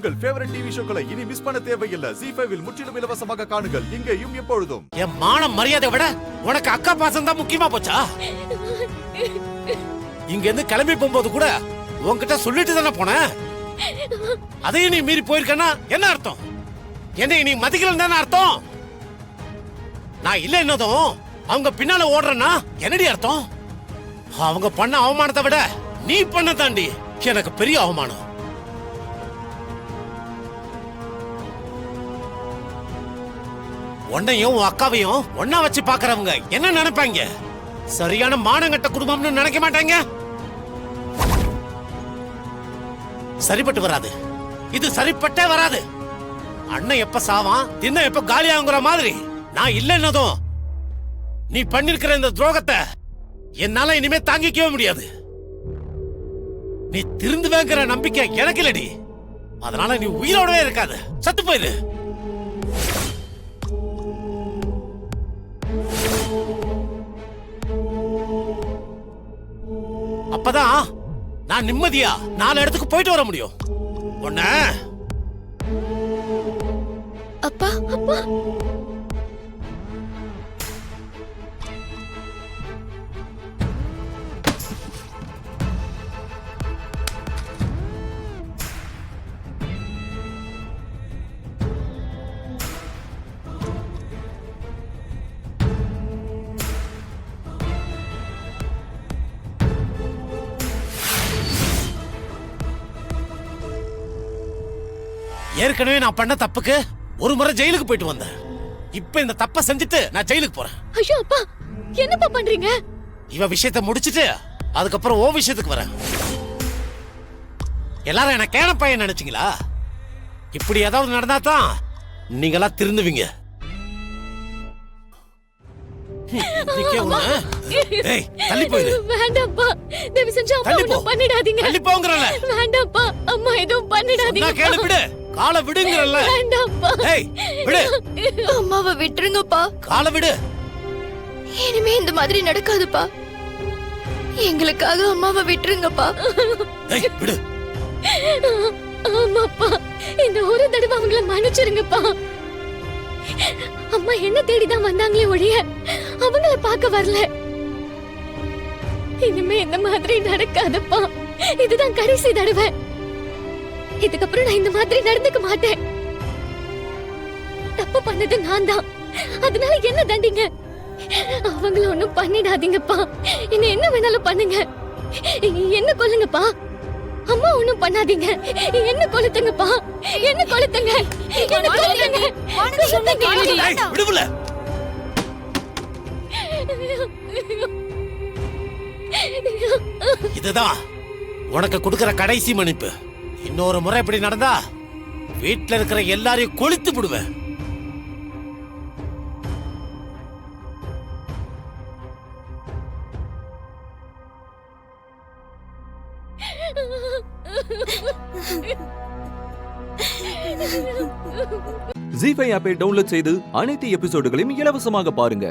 உங்கள் favourite TV ஷோக்களை இனி miss பண்ண தேவையில்லை. ZEE5 இல் முற்றிலும் இலவசமாக காணுங்கள். இங்கேயும் எப்பொழுதும். என் மான மரியாதை விட உனக்கு அக்கா பாசம் தான் முக்கியமா போச்சா? இங்க இருந்து கிளம்பி போகும்போது கூட உன்கிட்ட சொல்லிட்டு தானே போனேன். அதையும் நீ மீறி போயிருக்கனா என்ன அர்த்தம்? என்னை நீ மதிக்கலன்னு தானே அர்த்தம்? நான் இல்ல என்னதும் அவங்க பின்னால ஓடுறேன்னா என்னடி அர்த்தம்? அவங்க பண்ண அவமானத்தை விட நீ பண்ண தாண்டி எனக்கு பெரிய அவமானம். உன்னையும் உன் அக்காவையும் ஒன்னா வச்சு பாக்குறவங்க என்ன நினைப்பாங்க? சரியான மானங்கட்ட குடும்பம்னு நினைக்க மாட்டாங்க. சரிப்பட்டு வராது, இது சரிப்பட்டே வராது. அண்ணன் எப்ப சாவான் தின்ன எப்ப காலியாங்கிற மாதிரி நான் இல்லைன்னதும் நீ பண்ணிருக்கிற இந்த துரோகத்தை என்னால இனிமே தாங்கிக்கவே முடியாது. நீ திருந்துவேங்கிற நம்பிக்கை எனக்கு இல்லடி. அதனால நீ உயிரோடவே இருக்காது, சத்து போயிரு. அப்பதான் நான் நிம்மதியா 4 இடத்துக்கு போயிட்டு வர முடியும். ஒண்ணு அப்பா அப்பா ஏற்கனவே நான் பண்ண தப்புக்கு ஒரு முறை ஜெயிலுக்கு போயிட்டு வந்தேன். இப்ப இந்த தப்ப செஞ்சுட்டு நான் ஜெயிலுக்கு போறேன். ஐயோ அப்பா என்னப்பா பண்றீங்க? இவ விஷயத்தை முடிச்சிட்டு அதுக்கப்புறம் ஓ விஷயத்துக்கு வரேன். எல்லாரும் என்ன கேன பையன் நினைச்சீங்களா? இப்படி ஏதாவது நடந்தா தான் நீங்களா திருந்துவீங்க. தள்ளி போயிரு. வேண்டாம்ப்பா, தயவு செஞ்சு அம்மா ஒண்ணும் பண்ணிடாதீங்க. தள்ளி போங்கறல. வேண்டாம்ப்பா, அம்மா எதுவும் பண்ணிடாதீங்க. நான் கேளு விடு. காலை விடுங்கறல. வேண்டாம்ப்பா. ஏய் விடு. அம்மாவை விட்டுருங்கப்பா. காலை விடு. இனிமே இந்த மாதிரி நடக்காதுப்பா. எங்களுக்காக அம்மாவை விட்டுருங்கப்பா. ஏய் விடு. ஆமாப்பா, இந்த ஒரு தடவை அவங்கள மன்னிச்சிருங்கப்பா. அம்மா என்ன தேடிதான் வந்தாங்களே ஒழிய அவங்கள பார்க்க வரல. இனிமே இந்த மாதிரி நடக்காதப்பா. இதுதான் கடைசி தடவை. இதுக்கப்புறம் நான் இந்த மாதிரி நடந்துக்க மாட்டேன். தப்பு பண்ணது நான் தான். அதனால என்ன தண்டிங்க. அவங்கள ஒண்ணும் பண்ணிடாதீங்கப்பா. என்ன வேணாலும் பண்ணுங்க. என்ன கொல்லுங்கப்பா. அம்மா ஒண்ணும் பண்ணாதீங்க. என்ன கொளுத்துங்கப்பா. என்ன கொளுத்துங்க. என்ன கொல்லுங்க. விடுவல. இதுதான் உனக்கு கொடுக்கிற கடைசி மன்னிப்பு. இன்னொரு முறை இப்படி நடந்தா வீட்டுல இருக்கிற எல்லாரையும் கொளுத்து விடுவேன். ZEE5 ஆப்பை டவுன்லோட் செய்து அனைத்து எபிசோடுகளையும் இலவசமாக பாருங்க.